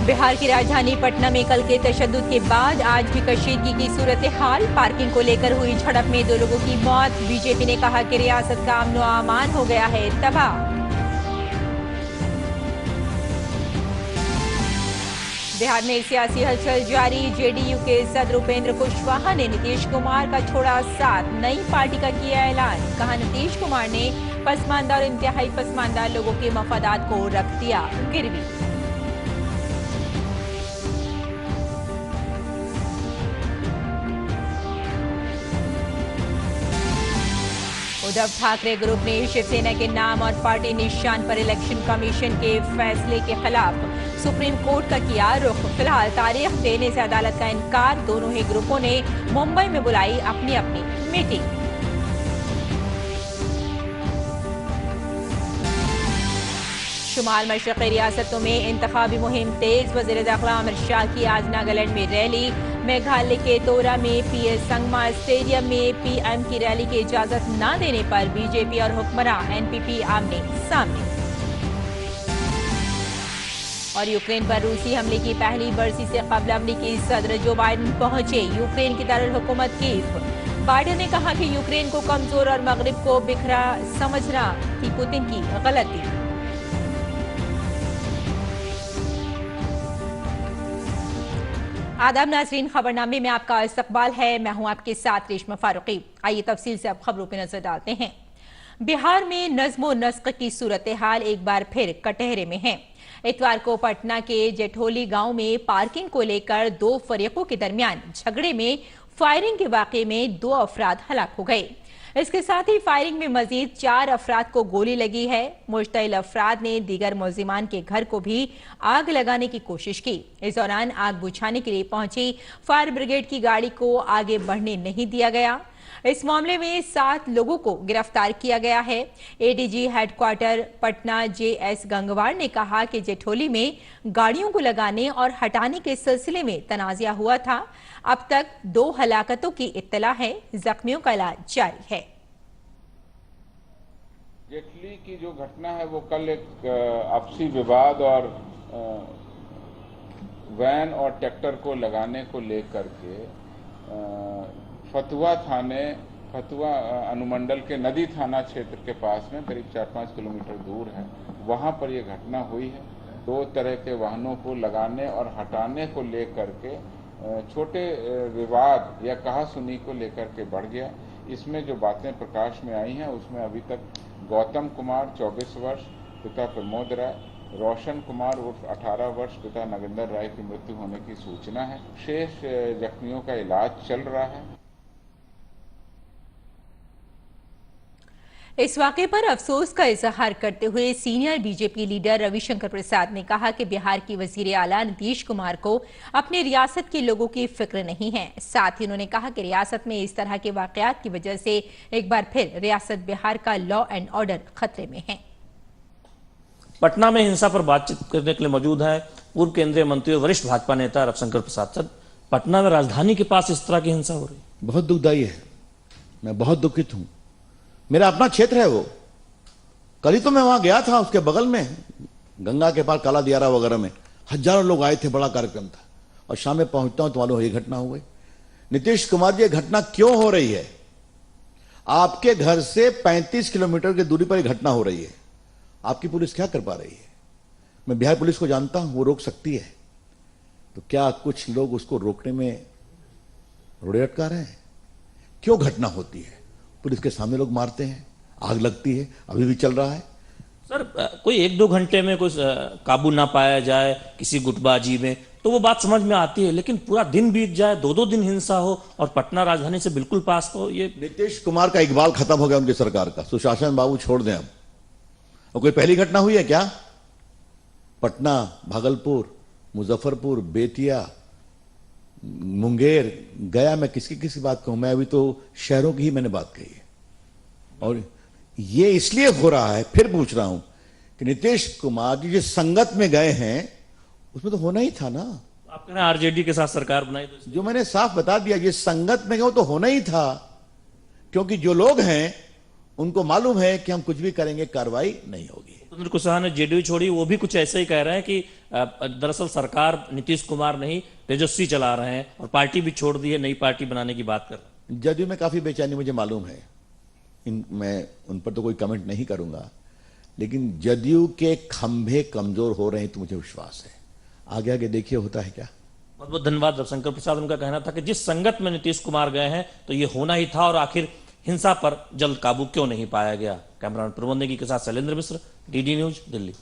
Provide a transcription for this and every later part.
बिहार की राजधानी पटना में कल के तशद्दुद के बाद आज भी कशीदगी की सूरत हाल। पार्किंग को लेकर हुई झड़प में 2 लोगों की मौत। बीजेपी ने कहा कि रियासत का अमन व अमान हो गया है तबाह। बिहार में सियासी हलचल जारी। जेडीयू के सदर उपेंद्र कुशवाहा ने नीतीश कुमार का छोड़ा साथ। नई पार्टी का किया ऐलान। कहा नीतीश कुमार ने पसमानदा और इंतहाई पसमानदा लोगों के मफादात को रख दिया गिरवी। उद्धव ठाकरे ग्रुप ने शिवसेना के नाम और पार्टी निशान पर इलेक्शन कमीशन के फैसले के खिलाफ सुप्रीम कोर्ट का किया रुख। फिलहाल तारीख देने से अदालत का इनकार। दोनों ही ग्रुपों ने मुंबई में बुलाई अपनी अपनी मीटिंग। शुमाल मशरक़ी रियासतों में इंतखाबी मुहिम तेज। वज़ीर दाखिला अमित शाह की आज नागालैंड में रैली। मेघालय के तोरा में पीएस संगमा स्टेडियम में पीएम की रैली की इजाजत न देने पर बीजेपी और हुक्मरान एनपीपी आमने सामने। और यूक्रेन पर रूसी हमले की पहली बरसी से कबल अमरीकी सदर जो बाइडेन पहुंचे यूक्रेन की दारुल हुकूमत कीव। बाइडेन ने कहा कि यूक्रेन को कमजोर और मगरिब को बिखरा समझना थी पुतिन की गलती। आदाब नाजरीन, खबरनामे में आपका इस्तकबाल है। मैं हूं आपके साथ रेशमा फारूकी। आइए तफसील से अब खबरों पर नजर डालते हैं। बिहार में नज्म नस्क की सूरत हाल एक बार फिर कटहरे में है। इतवार को पटना के जेठोली गांव में पार्किंग को लेकर 2 फरीकों के दरमियान झगड़े में फायरिंग के वाकये में 2 अफराद हलाक हो गए। इसके साथ ही फायरिंग में मजीद 4 अफराद को गोली लगी है। मुश्तइल अफराद ने दीगर मुल्जिमान के घर को भी आग लगाने की कोशिश की। इस दौरान आग बुझाने के लिए पहुंची फायर ब्रिगेड की गाड़ी को आगे बढ़ने नहीं दिया गया। इस मामले में 7 लोगों को गिरफ्तार किया गया है। ADG headquarter Patna JS Gangwar ने कहा कि जेठोली में गाड़ियों को लगाने और हटाने के सिलसिले में तनाज़ा हुआ था। अब तक 2 हलाकतों की इत्तला है। जख्मियों का इलाज जारी है। जेटली की जो घटना है वो कल एक आपसी विवाद और वैन और ट्रैक्टर को लगाने को लेकर के फतुहा अनुमंडल के नदी थाना क्षेत्र के पास में करीब 4-5 किलोमीटर दूर है, वहां पर यह घटना हुई है। 2 तरह के वाहनों को लगाने और हटाने को लेकर के छोटे विवाद या कहासुनी को लेकर के बढ़ गया। इसमें जो बातें प्रकाश में आई हैं उसमें अभी तक गौतम कुमार 24 वर्ष पिता प्रमोद राय, रोशन कुमार उर्फ 18 वर्ष पिता नगेंद्र राय की मृत्यु होने की सूचना है। शेष जख्मियों का इलाज चल रहा है। इस वाक़े पर अफसोस का इजहार करते हुए सीनियर बीजेपी लीडर रविशंकर प्रसाद ने कहा कि बिहार की वजीर आला नीतीश कुमार को अपने रियासत के लोगों की फिक्र नहीं है। साथ ही उन्होंने कहा कि रियासत में इस तरह के वाकयात की वजह से एक बार फिर रियासत बिहार का लॉ एंड ऑर्डर खतरे में है। पटना में हिंसा पर बातचीत करने के लिए मौजूद है पूर्व केंद्रीय मंत्री और वरिष्ठ भाजपा नेता रविशंकर प्रसाद। सर, पटना में राजधानी के पास इस तरह की हिंसा हो रही है, बहुत दुखदायी है। मैं बहुत दुखित हूं। मेरा अपना क्षेत्र है वो। कल ही तो मैं वहां गया था, उसके बगल में गंगा के पार काला दियारा वगैरह में हजारों लोग आए थे, बड़ा कार्यक्रम था। और शाम में पहुंचता हूं तो मालूम ये घटना हो गई। नीतीश कुमार जी, ये घटना क्यों हो रही है? आपके घर से 35 किलोमीटर की दूरी पर यह घटना हो रही है। आपकी पुलिस क्या कर पा रही है? मैं बिहार पुलिस को जानता हूं, वो रोक सकती है। तो क्या कुछ लोग उसको रोकने में रोड़े अटका रहे हैं? क्यों घटना होती है? पुलिस के सामने लोग मारते हैं, आग लगती है, अभी भी चल रहा है। सर, कोई 1-2 घंटे में कोई काबू ना पाया जाए किसी गुटबाजी में तो वो बात समझ में आती है, लेकिन पूरा दिन बीत जाए, 2-2 दिन हिंसा हो और पटना राजधानी से बिल्कुल पास हो, ये नीतीश कुमार का इकबाल खत्म हो गया उनकी सरकार का। सुशासन बाबू छोड़ दें अब। और कोई पहली घटना हुई है क्या? पटना, भागलपुर, मुजफ्फरपुर, बेतिया, मुंगेर, गया, मैं किसकी बात कहूं? मैं अभी तो शहरों की ही मैंने बात कही है। और ये इसलिए हो रहा है, फिर पूछ रहा हूं कि नीतीश कुमार जी जिस संगत में गए हैं उसमें तो होना ही था ना। आप कह रहे हैं आरजेडी के साथ सरकार बनाई तो जो मैंने साफ बता दिया, जिस संगत में गए तो होना ही था। क्योंकि जो लोग हैं उनको मालूम है कि हम कुछ भी करेंगे कार्रवाई नहीं होगी। उपेंद्र कुशवाहा ने जेडीयू छोड़ी, वो भी कुछ ऐसे ही कह रहे हैं कि दरअसल सरकार नीतीश कुमार नहीं तेजस्वी चला रहे हैं और पार्टी भी छोड़ दी है, नई पार्टी बनाने की बात कर रहे हैं। जदयू में काफी बेचैनी मुझे मालूम है, मैं उन पर तो कोई कमेंट नहीं करूंगा, लेकिन जदयू के खंभे कमजोर हो रहे हैं तो मुझे विश्वास है। आगे आगे देखिए होता है क्या। बहुत बहुत धन्यवाद रविशंकर प्रसाद। उनका कहना था कि जिस संगत में नीतीश कुमार गए हैं तो ये होना ही था और आखिर हिंसा पर जल्द काबू क्यों नहीं पाया गया। कैमरामैन प्रबंध नेगी के साथ शैलेंद्र मिश्र, DD news, Delhi.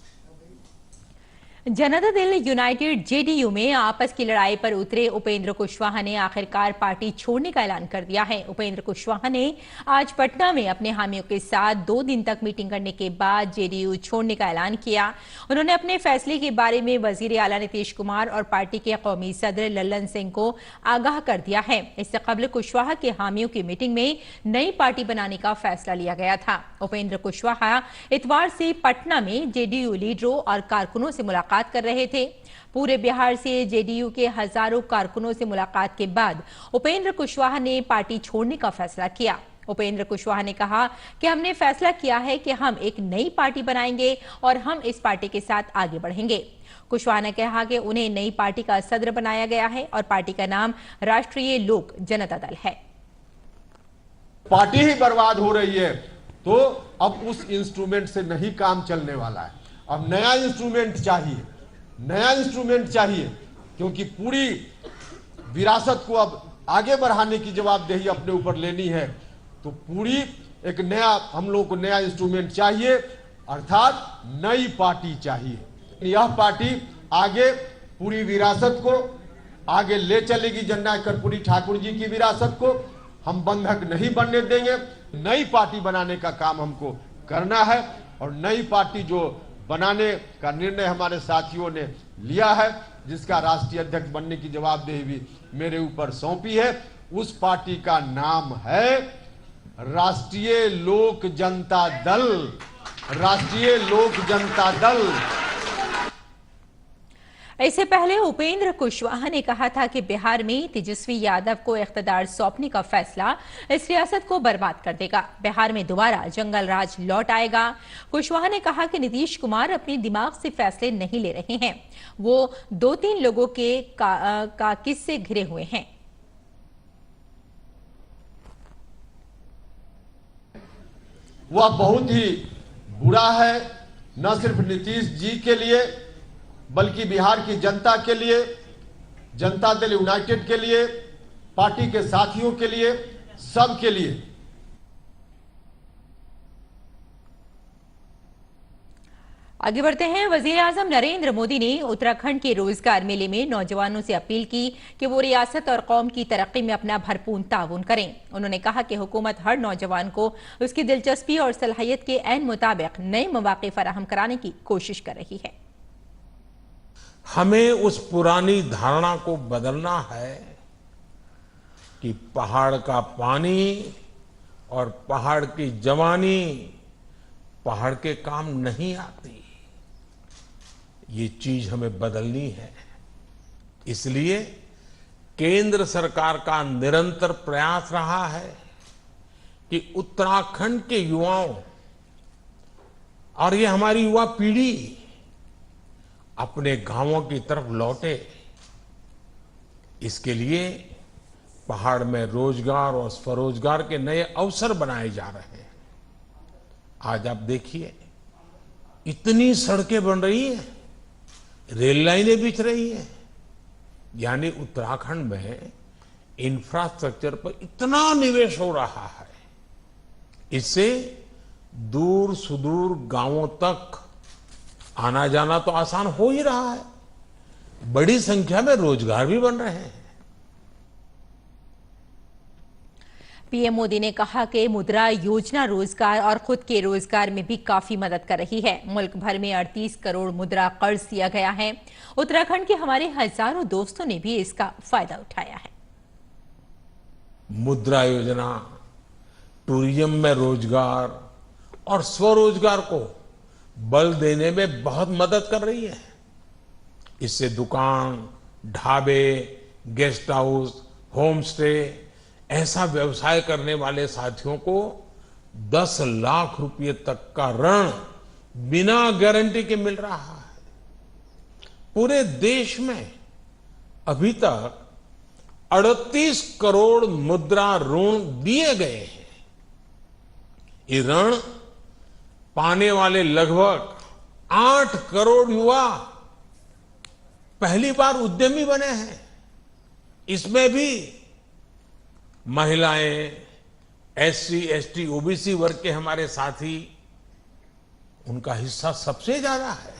Janata Dal United JDU में आपस की लड़ाई पर उतरे उपेंद्र कुशवाहा ने आखिरकार पार्टी छोड़ने का ऐलान कर दिया है। उपेंद्र कुशवाहा ने आज पटना में अपने हामियों के साथ 2 दिन तक मीटिंग करने के बाद जेडीयू छोड़ने का ऐलान किया। उन्होंने अपने फैसले के बारे में वजीर आला नीतीश कुमार और पार्टी के कौमी सदर लल्लन सिंह को आगाह कर दिया है। इससे कबल कुशवाहा के हामियों की मीटिंग में नई पार्टी बनाने का फैसला लिया गया था। उपेंद्र कुशवाहा इतवार से पटना में जेडीयू लीडरों और कारकुनों से मुलाकात कर रहे थे। पूरे बिहार से जेडीयू के हजारों कारकुनों से मुलाकात के बाद उपेंद्र कुशवाहा ने पार्टी छोड़ने का फैसला किया। उपेंद्र कुशवाहा ने कहा कि हमने फैसला किया है कि हम एक नई पार्टी बनाएंगे और हम इस पार्टी के साथ आगे बढ़ेंगे। कुशवाहा ने कहा कि उन्हें नई पार्टी का सदर बनाया गया है और पार्टी का नाम राष्ट्रीय लोक जनता दल है। पार्टी ही बर्बाद हो रही है तो अब उस इंस्ट्रूमेंट से नहीं काम चलने वाला है। अब नया इंस्ट्रूमेंट चाहिए, नया इंस्ट्रूमेंट चाहिए, क्योंकि पूरी विरासत को अब आगे बढ़ाने की जवाबदेही अपने ऊपर लेनी है। तो पूरी एक नया हम लोग को नया इंस्ट्रूमेंट चाहिए, अर्थात नई पार्टी चाहिए। यह पार्टी आगे पूरी विरासत को आगे ले चलेगी। जननायक कर्पूरी ठाकुर जी की विरासत को हम बंधक नहीं बनने देंगे। नई पार्टी बनाने का काम हमको करना है और नई पार्टी जो बनाने का निर्णय हमारे साथियों ने लिया है, जिसका राष्ट्रीय अध्यक्ष बनने की जवाबदेही भी मेरे ऊपर सौंपी है, उस पार्टी का नाम है राष्ट्रीय लोक जनता दल। राष्ट्रीय लोक जनता दल। इससे पहले उपेंद्र कुशवाहा ने कहा था कि बिहार में तेजस्वी यादव को इख्तियार सौंपने का फैसला इस रियासत को बर्बाद कर देगा। बिहार में दोबारा जंगल राज लौट आएगा। कुशवाहा ने कहा कि नीतीश कुमार अपने दिमाग से फैसले नहीं ले रहे हैं, वो 2-3 लोगों के काकिस से घिरे हुए हैं। वह बहुत ही बुरा है, न सिर्फ नीतीश जी के लिए बल्कि बिहार की जनता के लिए, जनता दल यूनाइटेड के लिए, पार्टी के साथियों के लिए, सब के लिए। आगे बढ़ते हैं। वजीर आजम नरेंद्र मोदी ने उत्तराखंड के रोजगार मेले में नौजवानों से अपील की कि वो रियासत और कौम की तरक्की में अपना भरपूर ताउन करें। उन्होंने कहा कि हुकूमत हर नौजवान को उसकी दिलचस्पी और सलाहियत के ऐन मुताबिक नए मौके फराहम कराने की कोशिश कर रही है। हमें उस पुरानी धारणा को बदलना है कि पहाड़ का पानी और पहाड़ की जवानी पहाड़ के काम नहीं आती। ये चीज हमें बदलनी है। इसलिए केंद्र सरकार का निरंतर प्रयास रहा है कि उत्तराखंड के युवाओं और ये हमारी युवा पीढ़ी अपने गांवों की तरफ लौटे। इसके लिए पहाड़ में रोजगार और स्वरोजगार के नए अवसर बनाए जा रहे हैं। आज आप देखिए, इतनी सड़कें बन रही हैं, रेल लाइनें बिछ रही हैं, यानी उत्तराखंड में इंफ्रास्ट्रक्चर पर इतना निवेश हो रहा है। इससे दूर सुदूर गांवों तक आना जाना तो आसान हो ही रहा है, बड़ी संख्या में रोजगार भी बन रहे हैं। पीएम मोदी ने कहा कि मुद्रा योजना रोजगार और खुद के रोजगार में भी काफी मदद कर रही है। मुल्क भर में 38 करोड़ मुद्रा कर्ज दिया गया है। उत्तराखंड के हमारे हजारों दोस्तों ने भी इसका फायदा उठाया है। मुद्रा योजना टूरिज्म में रोजगार और स्वरोजगार को बल देने में बहुत मदद कर रही है। इससे दुकान, ढाबे, गेस्ट हाउस, होम स्टे ऐसा व्यवसाय करने वाले साथियों को 10 लाख रुपए तक का ऋण बिना गारंटी के मिल रहा है। पूरे देश में अभी तक 38 करोड़ मुद्रा ऋण दिए गए हैं। ये ऋण पाने वाले लगभग 8 करोड़ युवा पहली बार उद्यमी बने हैं। इसमें भी महिलाएं, एससी, एसटी, ओबीसी वर्ग के हमारे साथी, उनका हिस्सा सबसे ज्यादा है।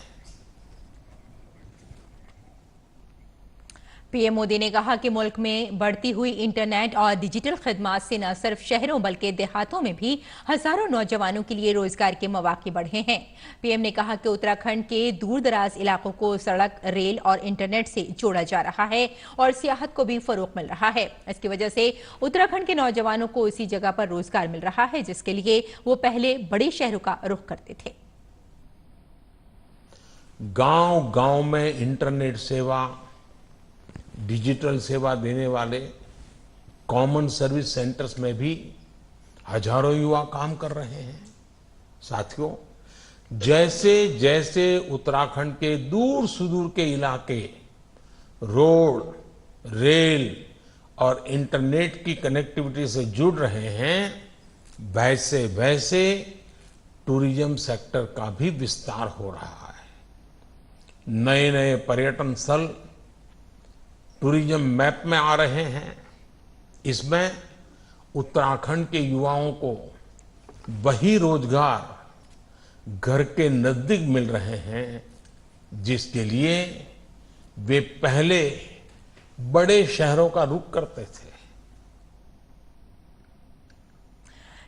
पीएम मोदी ने कहा कि मुल्क में बढ़ती हुई इंटरनेट और डिजिटल खिदमात से न सिर्फ शहरों बल्कि देहातों में भी हजारों नौजवानों के लिए रोजगार के मौके बढ़े हैं। पीएम ने कहा कि उत्तराखंड के दूर दराज इलाकों को सड़क, रेल और इंटरनेट से जोड़ा जा रहा है और सियाहत को भी फरोग मिल रहा है। इसकी वजह से उत्तराखंड के नौजवानों को इसी जगह पर रोजगार मिल रहा है जिसके लिए वो पहले बड़े शहरों का रुख करते थे। गांव गांव में इंटरनेट सेवा, डिजिटल सेवा देने वाले कॉमन सर्विस सेंटर्स में भी हजारों युवा काम कर रहे हैं। साथियों, जैसे जैसे उत्तराखंड के दूर सुदूर के इलाके रोड, रेल और इंटरनेट की कनेक्टिविटी से जुड़ रहे हैं, वैसे वैसे टूरिज्म सेक्टर का भी विस्तार हो रहा है। नए नए पर्यटन स्थल टूरिज्म मैप में आ रहे हैं। इसमें उत्तराखंड के युवाओं को वही रोजगार घर के नजदीक मिल रहे हैं जिसके लिए वे पहले बड़े शहरों का रुख करते थे।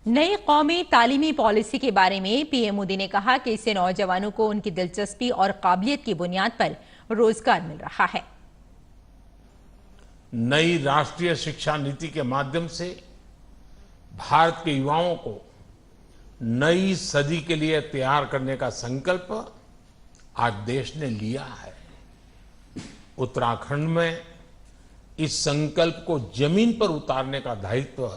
नई कौमी तालीमी पॉलिसी के बारे में पीएम मोदी ने कहा कि इससे नौजवानों को उनकी दिलचस्पी और काबिलियत की बुनियाद पर रोजगार मिल रहा है। नई राष्ट्रीय शिक्षा नीति के माध्यम से भारत के युवाओं को नई सदी के लिए तैयार करने का संकल्प आज देश ने लिया है। उत्तराखंड में इस संकल्प को जमीन पर उतारने का दायित्व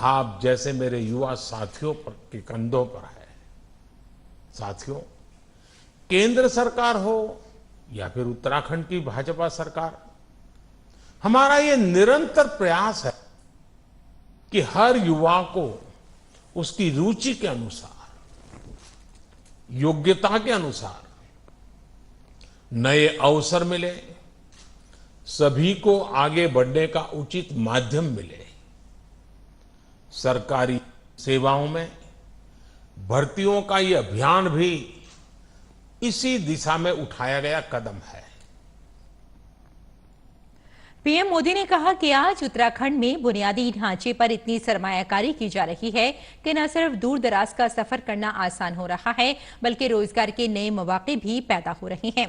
आप जैसे मेरे युवा साथियों के कंधों पर है। साथियों, केंद्र सरकार हो या फिर उत्तराखंड की भाजपा सरकार, हमारा ये निरंतर प्रयास है कि हर युवा को उसकी रुचि के अनुसार, योग्यता के अनुसार नए अवसर मिले, सभी को आगे बढ़ने का उचित माध्यम मिले। सरकारी सेवाओं में भर्तियों का ये अभियान भी इसी दिशा में उठाया गया कदम है। पीएम मोदी ने कहा कि आज उत्तराखंड में बुनियादी ढांचे पर इतनी सरमायाकारी की जा रही है कि न सिर्फ दूर दराज का सफर करना आसान हो रहा है बल्कि रोजगार के नए मौके भी पैदा हो रहे हैं।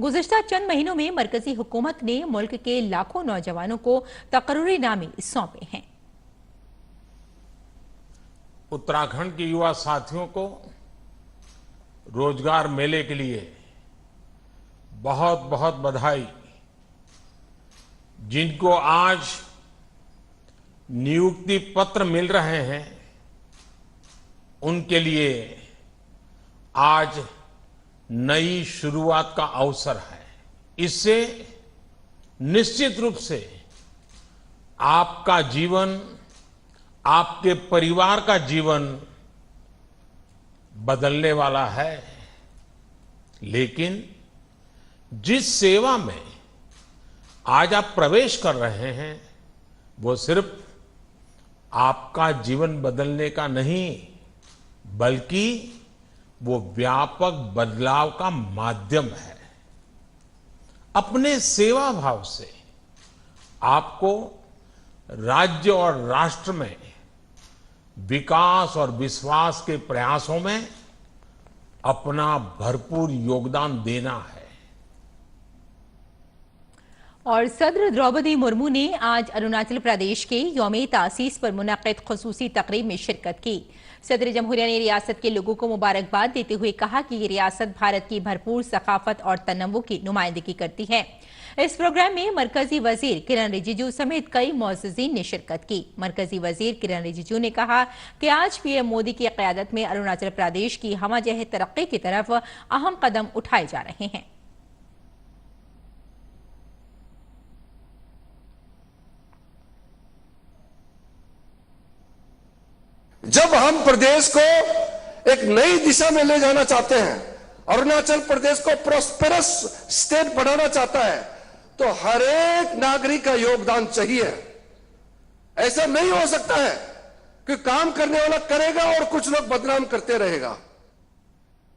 गुज़िश्ता चंद महीनों में मरकजी हुकूमत ने मुल्क के लाखों नौजवानों को तकर्रुरीनामे सौंपे हैं। उत्तराखंड के युवा साथियों को रोजगार मेले के लिए बहुत बहुत बधाई। जिनको आज नियुक्ति पत्र मिल रहे हैं, उनके लिए आज नई शुरुआत का अवसर है। इससे निश्चित रूप से आपका जीवन, आपके परिवार का जीवन बदलने वाला है। लेकिन जिस सेवा में आज आप प्रवेश कर रहे हैं वो सिर्फ आपका जीवन बदलने का नहीं बल्कि वो व्यापक बदलाव का माध्यम है। अपने सेवा भाव से आपको राज्य और राष्ट्र में विकास और विश्वास के प्रयासों में अपना भरपूर योगदान देना है। और सदर द्रौपदी मुर्मू ने आज अरुणाचल प्रदेश के यौम तासीस पर मुनक्किद खुसूसी तकरीब में शिरकत की। सदर जमहूरिया ने रियासत के लोगों को मुबारकबाद देते हुए कहा कि ये रियासत भारत की भरपूर सकाफत और तनव्वु की नुमाइंदगी करती है। इस प्रोग्राम में मरकजी वजीर किरण रिजिजू समेत कई मुअज़्ज़िज़ीन ने शिरकत की। मरकजी वजीर किरण रिजिजू ने कहा कि आज पीएम मोदी की क़यादत में अरुणाचल प्रदेश की हमजह तरक्की की तरफ अहम कदम उठाए जा रहे हैं। जब हम प्रदेश को एक नई दिशा में ले जाना चाहते हैं, अरुणाचल प्रदेश को प्रॉस्पेरस स्टेट बनाना चाहता है, तो हर एक नागरिक का योगदान चाहिए। ऐसा नहीं हो सकता है कि काम करने वाला करेगा और कुछ लोग बदनाम करते रहेगा।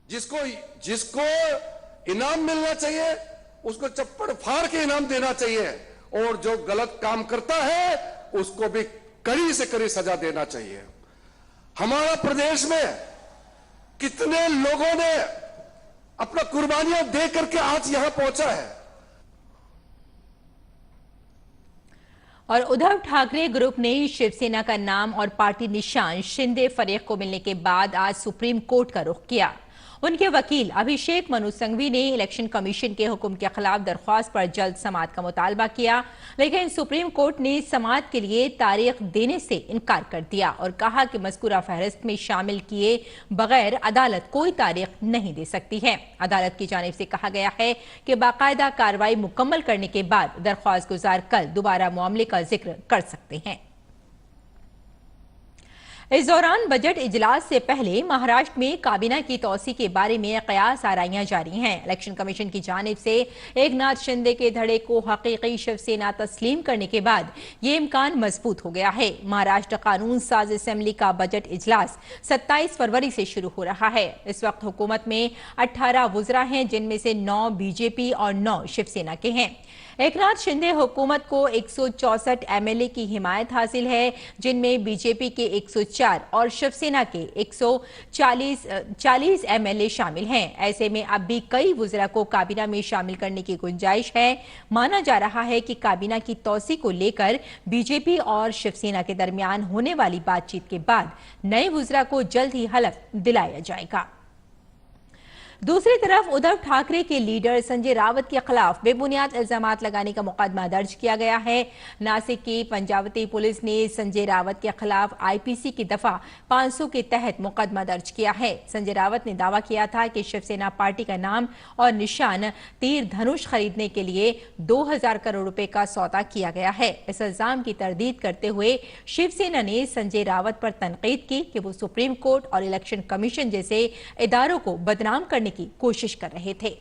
जिसको इनाम मिलना चाहिए उसको चप्पड़ फाड़ के इनाम देना चाहिए, और जो गलत काम करता है उसको भी कड़ी से कड़ी सजा देना चाहिए। हमारा प्रदेश में कितने लोगों ने अपना कुर्बानियां दे करके आज यहां पहुंचा है। और उद्धव ठाकरे ग्रुप ने शिवसेना का नाम और पार्टी निशान शिंदे फरीक को मिलने के बाद आज सुप्रीम कोर्ट का रुख किया। उनके वकील अभिषेक मनु संघवी ने इलेक्शन कमीशन के हुक्म के खिलाफ दरख्वास्त पर जल्द समाअत का मुतालबा किया, लेकिन सुप्रीम कोर्ट ने समाअत के लिए तारीख देने से इनकार कर दिया और कहा कि मज़कूरा फहरिस्त में शामिल किए बगैर अदालत कोई तारीख नहीं दे सकती है। अदालत की जानिब से कहा गया है कि बाकायदा कार्रवाई मुकम्मल करने के बाद दरख्वास्त गुजार कल दोबारा मामले का जिक्र कर सकते हैं। इस दौरान बजट इजलास से पहले महाराष्ट्र में काबीना की तौसी के बारे में कयास आराइयां जारी हैं। इलेक्शन कमीशन की जानिब से एकनाथ शिंदे के धड़े को हकीकी शिवसेना तस्लीम करने के बाद ये इम्कान मजबूत हो गया है। महाराष्ट्र कानून साज असेंबली का बजट इजलास 27 फरवरी से शुरू हो रहा है। इस वक्त हुकूमत में 18 वुज़रा हैं, जिनमें से 9 बीजेपी और 9 शिवसेना के हैं। एकनाथ शिंदे हुकूमत को 164 एमएलए की हिमायत हासिल है, जिनमें बीजेपी के 104 और शिवसेना के 140 एमएलए शामिल हैं। ऐसे में अब भी कई वुज़रा को काबीना में शामिल करने की गुंजाइश है। माना जा रहा है कि काबीना की तौसी को लेकर बीजेपी और शिवसेना के दरमियान होने वाली बातचीत के बाद नए वुज़रा को जल्द ही हलफ दिलाया जाएगा। दूसरी तरफ उद्धव ठाकरे के लीडर संजय रावत के खिलाफ बेबुनियाद इल्जामात लगाने का मुकदमा दर्ज किया गया है। नासिक की पंजावती पुलिस ने संजय रावत के खिलाफ आईपीसी की दफा 500 के तहत मुकदमा दर्ज किया है। संजय रावत ने दावा किया था कि शिवसेना पार्टी का नाम और निशान तीर धनुष खरीदने के लिए 2000 करोड़ रुपए का सौदा किया गया है। इस इल्जाम की तरदीद करते हुए शिवसेना ने संजय रावत पर तनकीद की कि वो सुप्रीम कोर्ट और इलेक्शन कमीशन जैसे इदारों को बदनाम करने की कोशिश कर रहे थे।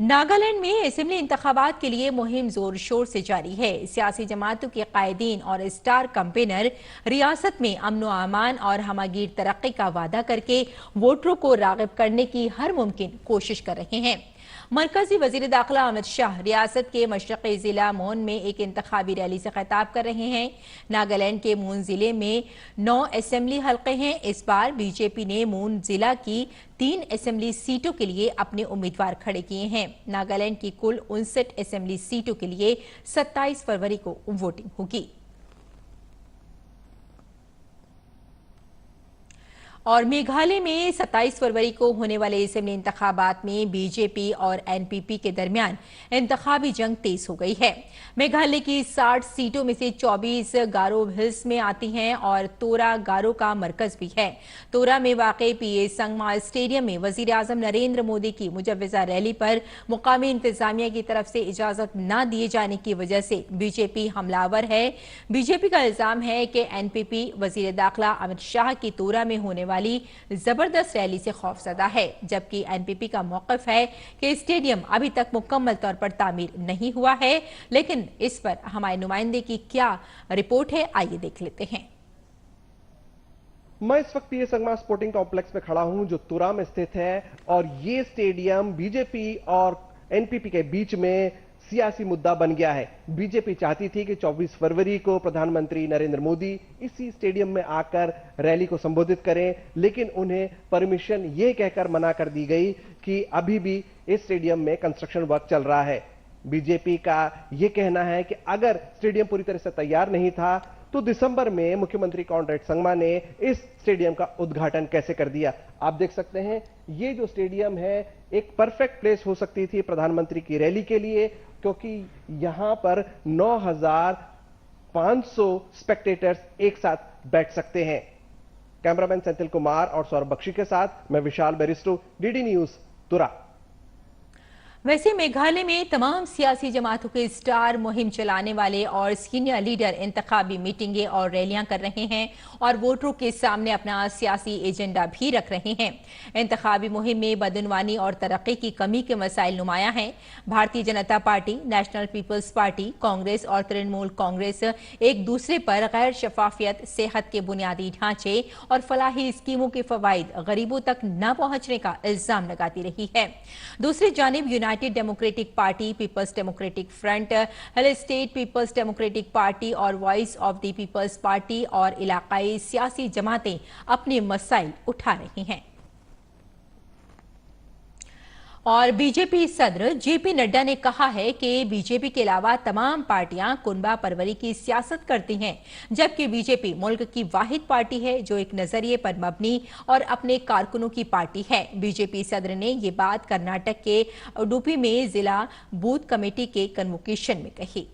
नागालैंड में असेंबली इंतखाबात के लिए मुहिम जोर शोर से जारी है। सियासी जमातों के कायदीन और स्टार कैंपेनर रियासत में अमन व अमान और हमागीर तरक्की का वादा करके वोटरों को राग़िब करने की हर मुमकिन कोशिश कर रहे हैं। मरकजी वजीर दाखिला अमित शाह रियासत के मशरक़ी जिला मून में एक इंतखाबी रैली से खिताब कर रहे हैं। नागालैंड के मून जिले में 9 असेंबली हल्के हैं। इस बार बीजेपी ने मून जिला की 3 असेंबली सीटों के लिए अपने उम्मीदवार खड़े किए हैं। नागालैंड की कुल 59 असेंबली सीटों के लिए 27 फरवरी को वोटिंग होगी। और मेघालय में 27 फरवरी को होने वाले असेंबली इंतखाबात में बीजेपी और एनपीपी के दरमियान इंतखाबी जंग तेज हो गई है। मेघालय की 60 सीटों में से 24 गारो हिल्स में आती हैं और तोरा गारो का मरकज भी है। तोरा में वाक़ई पीए संगमा स्टेडियम में वजीर आजम नरेंद्र मोदी की मुजव्वजा रैली पर मुकामी इंतजामिया की तरफ से इजाजत न दिए जाने की वजह से बीजेपी हमलावर है। बीजेपी का इल्जाम है कि एनपीपी वजीर दाखिला अमित शाह की तोरा में होने वाली जबरदस्त रैली से खौफजदा है, जबकि एनपीपी का मौकफ है कि स्टेडियम अभी तक मुकम्मल तौर पर तामीर नहीं हुआ है। लेकिन इस पर हमारे नुमाइंदे की क्या रिपोर्ट है, आइए देख लेते हैं। मैं इस वक्त पीए संगमा स्पोर्टिंग कॉम्प्लेक्स में खड़ा हूं, जो तुरा में स्थित है, और ये स्टेडियम बीजेपी और एनपीपी के बीच में सियासी मुद्दा बन गया है। बीजेपी चाहती थी कि 24 फरवरी को प्रधानमंत्री नरेंद्र मोदी इसी स्टेडियम में आकर रैली को संबोधित करें, लेकिन उन्हें परमिशन ये कहकर मना कर दी गई कि अभी भी इस स्टेडियम में कंस्ट्रक्शन वर्क चल रहा है। बीजेपी का यह कहना है कि अगर स्टेडियम पूरी तरह से तैयार नहीं था तो दिसंबर में मुख्यमंत्री कॉनरेड संगमा ने इस स्टेडियम का उद्घाटन कैसे कर दिया। आप देख सकते हैं ये जो स्टेडियम है एक परफेक्ट प्लेस हो सकती थी प्रधानमंत्री की रैली के लिए, क्योंकि यहां पर 9,500 स्पेक्टेटर्स एक साथ बैठ सकते हैं। कैमरामैन सेंथिल कुमार और सौरभ बख्शी के साथ मैं विशाल बेरिस्टो, डीडी न्यूज, तुरा। वैसे मेघालय में तमाम सियासी जमातों के स्टार मुहिम चलाने वाले और सीनियर लीडर इंतखाबी मीटिंगें और रैलियां कर रहे हैं और वोटरों के सामने अपना सियासी एजेंडा भी रख रहे हैं। इंतखाबी मुहिम में बदनवानी और तरक्की की कमी के मसाइल नुमाया हैं। Bharatiya Janata Party, National People's Party, Congress और तृणमूल कांग्रेस एक दूसरे पर गैर शफाफियत, सेहत के बुनियादी ढांचे और फलाही स्कीमों के फवाइद गरीबों तक न पहुंचने का इल्जाम लगाती रही है। दूसरी जानिब united democratic party, peoples democratic front, hill state peoples democratic party और voice of the peoples party और इलाकाई सियासी जमातें अपने मसाइल उठा रही हैं। और बीजेपी सदर जेपी नड्डा ने कहा है कि बीजेपी के अलावा तमाम पार्टियां कुनबा परवरी की सियासत करती हैं, जबकि बीजेपी मुल्क की वाहिद पार्टी है जो एक नजरिए पर मबनी और अपने कारकुनों की पार्टी है। बीजेपी सदर ने ये बात कर्नाटक के उडुपी में जिला बूथ कमेटी के कन्वोकेशन में कही।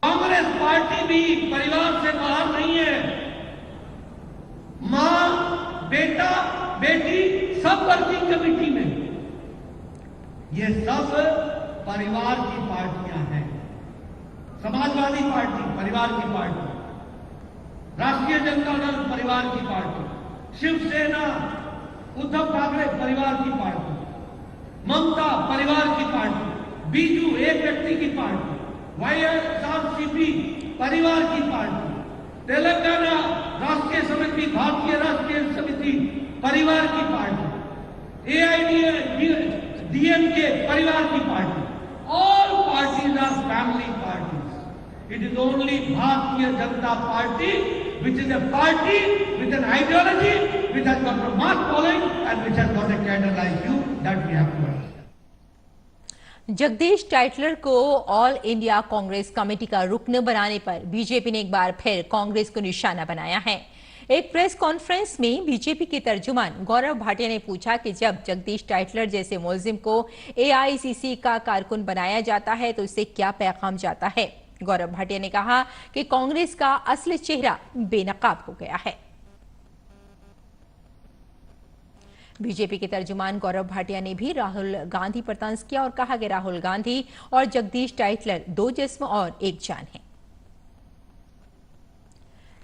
कांग्रेस पार्टी भी परिवार से बाहर नहीं है। मां, बेटा, बेटी सब वर्किंग कमेटी में, ये सब परिवार की पार्टियां हैं। समाजवादी पार्टी परिवार की पार्टी, राष्ट्रीय जनता दल परिवार की पार्टी, शिवसेना उद्धव ठाकरे परिवार की पार्टी, ममता परिवार की पार्टी, बीजू एक व्यक्ति की पार्टी, वाईएसआरसीपी परिवार की पार्टी, तेलंगाना राष्ट्रीय समिति, भारतीय राष्ट्रीय समिति परिवार की पार्टी, एआईडीएमके परिवार की party. All parties are family parties. It is only Bharatiya Janata Party which is a party with an ideology, which has got a mass following and which has got a cadre like you, that we have to understand. Jagdish Tytler को all India Congress committee का रुकन बनाने पर BJP ने एक बार फिर कांग्रेस को निशाना बनाया है। एक प्रेस कॉन्फ्रेंस में बीजेपी के तर्जुमान गौरव भाटिया ने पूछा कि जब जगदीश टाइटलर जैसे मुलजिम को एआईसीसी का कारकुन बनाया जाता है तो इससे क्या पैगाम जाता है। गौरव भाटिया ने कहा कि कांग्रेस का असली चेहरा बेनकाब हो गया है। बीजेपी के तर्जुमान गौरव भाटिया ने भी राहुल गांधी पर तंज किया और कहा कि राहुल गांधी और जगदीश टाइटलर दो जिस्म और एक जान हैं।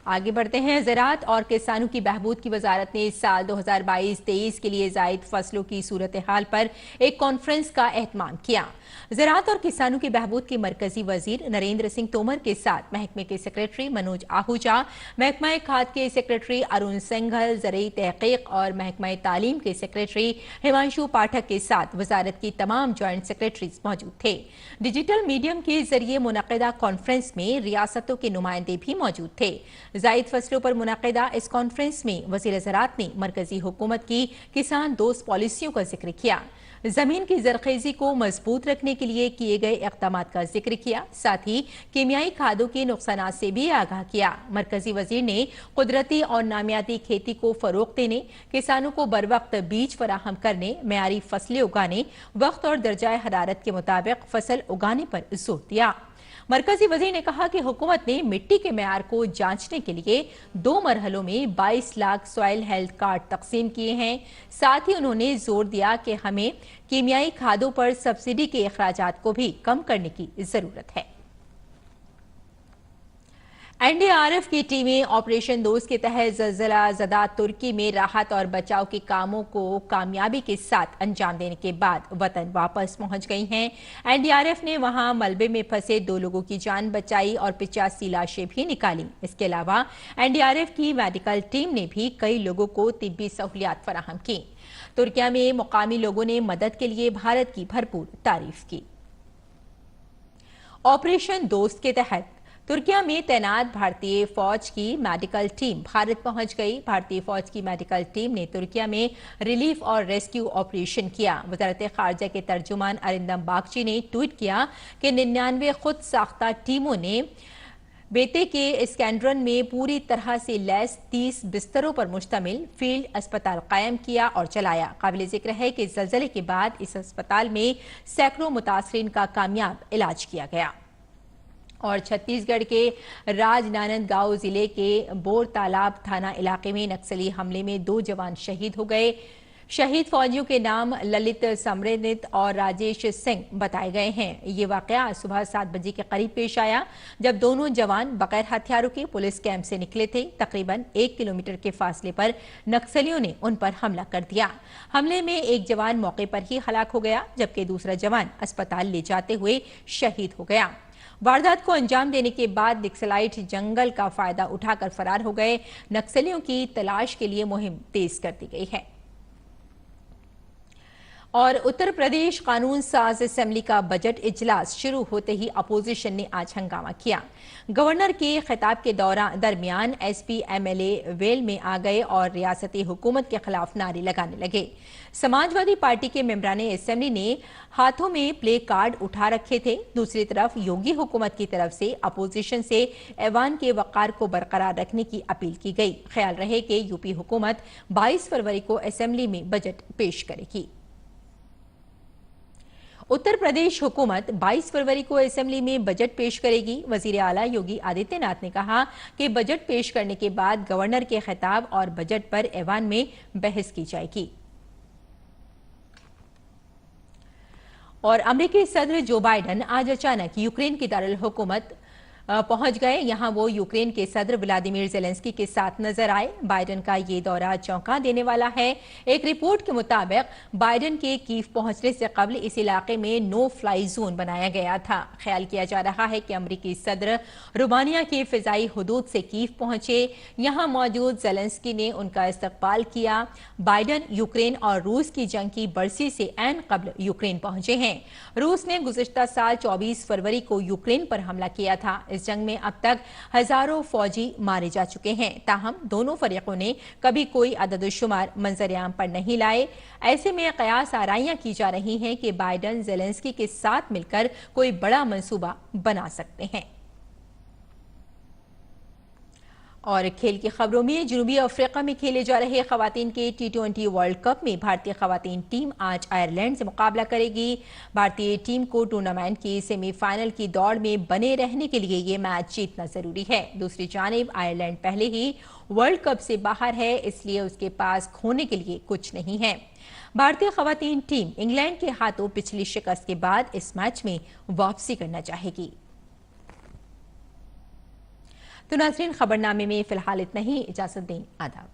आगे बढ़ते हैं। ज़राअत और किसानों की बहबूद की वजारत ने इस साल 2022-23 के लिए जायद फसलों की सूरत हाल पर एक कॉन्फ्रेंस का एहतमाम किया। ज़राअत और किसानों की बहबूद के मरकजी वजीर नरेंद्र सिंह तोमर के साथ महकमे के सेक्रेटरी मनोज आहूजा, महकमा खाद के सेक्रेटरी अरुण सिंघल, ज़रई तहकीक और महकमा तालीम के सेक्रेटरी हिमांशु पाठक के साथ वजारत की तमाम ज्वाइंट सेक्रेटरीज मौजूद थे। डिजिटल मीडियम के जरिए मुनक़िदा कॉन्फ्रेंस में रियासतों के नुमाइंदे भी मौजूद थे। जायद फसलों पर मुनक़िदा इस कॉन्फ्रेंस में वज़ीर ज़राअत ने मरकजी हुकूमत की किसान दोस्त पॉलिसियों का जिक्र किया, जमीन की जरखेजी को मजबूत रखने के लिए किए गए इक़दामात का जिक्र किया, साथ ही कीमियाई खादों के नुकसानात से भी आगाह किया। मरकजी वजीर ने कुदरती और नामियाती खेती को फरोग देने, किसानों को बरवक्त बीज फराहम करने, मेयारी फसलें उगाने, वक्त और दर्जाए हरारत के मुताबिक फसल उगाने पर जोर दिया। मरकजी वजीर ने कहा कि हुकूमत ने मिट्टी के मेयार को जांचने के लिए 2 मरहलों में 22 लाख सॉइल हेल्थ कार्ड तकसीम किए हैं। साथ ही उन्होंने जोर दिया कि हमें कीमियाई खादों पर सब्सिडी के अखराजात को भी कम करने की जरूरत है। एनडीआरएफ की टीमें ऑपरेशन दोस्त के तहत ज़लज़ला ज़दा तुर्की में राहत और बचाव के कामों को कामयाबी के साथ अंजाम देने के बाद वतन वापस पहुंच गई हैं। एनडीआरएफ ने वहां मलबे में फंसे 2 लोगों की जान बचाई और 85 लाशें भी निकाली। इसके अलावा एनडीआरएफ की मेडिकल टीम ने भी कई लोगों को तिब्बी सहूलियात फराहम की। तुर्किया में मुकामी लोगों ने मदद के लिए भारत की भरपूर तारीफ की। ऑपरेशन दोस्त के तहत तुर्किया में तैनात भारतीय फौज की मेडिकल टीम भारत पहुंच गई। भारतीय फौज की मेडिकल टीम ने तुर्किया में रिलीफ और रेस्क्यू ऑपरेशन किया। वजारत खारजा के तर्जुमान अरिंदम बागची ने ट्वीट किया कि 99 खुद साख्ता टीमों ने बेते के इस्कैंड्रन में पूरी तरह से लैस 30 बिस्तरों पर मुश्तमिल फील्ड अस्पताल कायम किया और चलाया। काबिल जिक्र है कि जल्जले के बाद इस अस्पताल में सैकड़ों मुतासरीन का कामयाब इलाज किया गया। और छत्तीसगढ़ के राजनांदगांव जिले के बोर तालाब थाना इलाके में नक्सली हमले में 2 जवान शहीद हो गए। शहीद फौजियों के नाम ललित समरेंद्र और राजेश सिंह बताए गए हैं। ये वाकया सुबह 7 बजे के करीब पेश आया, जब दोनों जवान बगैर हथियारों के पुलिस कैंप से निकले थे। तकरीबन 1 किलोमीटर के फासले पर नक्सलियों ने उन पर हमला कर दिया। हमले में एक जवान मौके पर ही हलाक हो गया, जबकि दूसरा जवान अस्पताल ले जाते हुए शहीद हो गया। वारदात को अंजाम देने के बाद नक्सलाइट जंगल का फायदा उठाकर फरार हो गए। नक्सलियों की तलाश के लिए मुहिम तेज कर दी गई है। और उत्तर प्रदेश कानून साज असेंबली का बजट इजलास शुरू होते ही अपोजिशन ने आज हंगामा किया। गवर्नर के खिताब के दरमियान एसपी एमएलए वेल में आ गए और रियासती हुकूमत के खिलाफ नारे लगाने लगे। समाजवादी पार्टी के मेंबरान असेंबली ने हाथों में प्ले कार्ड उठा रखे थे। दूसरी तरफ योगी हुकूमत की तरफ से अपोजिशन से ऐवान के वक़ार को बरकरार रखने की अपील की गई। ख्याल रहे कि यूपी हुकूमत 22 फरवरी को असेंबली में बजट पेश करेगी। उत्तर प्रदेश हुकूमत 22 फरवरी को असेंबली में बजट पेश करेगी। वजीर आला योगी आदित्यनाथ ने कहा कि बजट पेश करने के बाद गवर्नर के खिताब और बजट पर ऐवान में बहस की जाएगी। और अमेरिकी सदर जो बाइडन आज अचानक यूक्रेन की दारुल हुकूमत पहुंच गए। यहां वो यूक्रेन के सदर व्लादिमीर ज़ेलेंस्की के साथ नजर आए। बाइडन का ये दौरा चौंका देने वाला है। एक रिपोर्ट के मुताबिक बाइडन के कीव पहुंचने से कबल इस इलाके में नो फ्लाई जोन बनाया गया था। ख्याल किया जा रहा है कि अमेरिकी सदर रोमानिया के फिजाई हुदूद से कीव पहुंचे। यहां मौजूद ज़ेलेंस्की ने उनका इस्तकबाल किया। बाइडन यूक्रेन और रूस की जंग की बरसी से ऐन कबल यूक्रेन पहुंचे हैं। रूस ने गुज़िश्ता साल 24 फरवरी को यूक्रेन पर हमला किया था। इस जंग में अब तक हजारों फौजी मारे जा चुके हैं। ताहम दोनों फरीकों ने कभी कोई अदद-ओ-शुमार मंजर-ए-आम पर नहीं लाए। ऐसे में कयास आराइयां की जा रही हैं कि बाइडन ज़ेलेंस्की के साथ मिलकर कोई बड़ा मंसूबा बना सकते हैं। और खेल की खबरों में जनूबी अफ्रीका में खेले जा रहे खवातीन के T20 वर्ल्ड कप में भारतीय खवातीन टीम आज आयरलैंड से मुकाबला करेगी। भारतीय टीम को टूर्नामेंट की सेमीफाइनल की दौड़ में बने रहने के लिए ये मैच जीतना जरूरी है। दूसरी जानिब आयरलैंड पहले ही वर्ल्ड कप से बाहर है, इसलिए उसके पास खोने के लिए कुछ नहीं है। भारतीय खवातीन टीम इंग्लैंड के हाथों पिछली शिकस्त के बाद इस मैच में वापसी करना चाहेगी। तो नाज़रीन, खबरनामे में फिलहाल इतना ही। इजाजत दें। आदाब।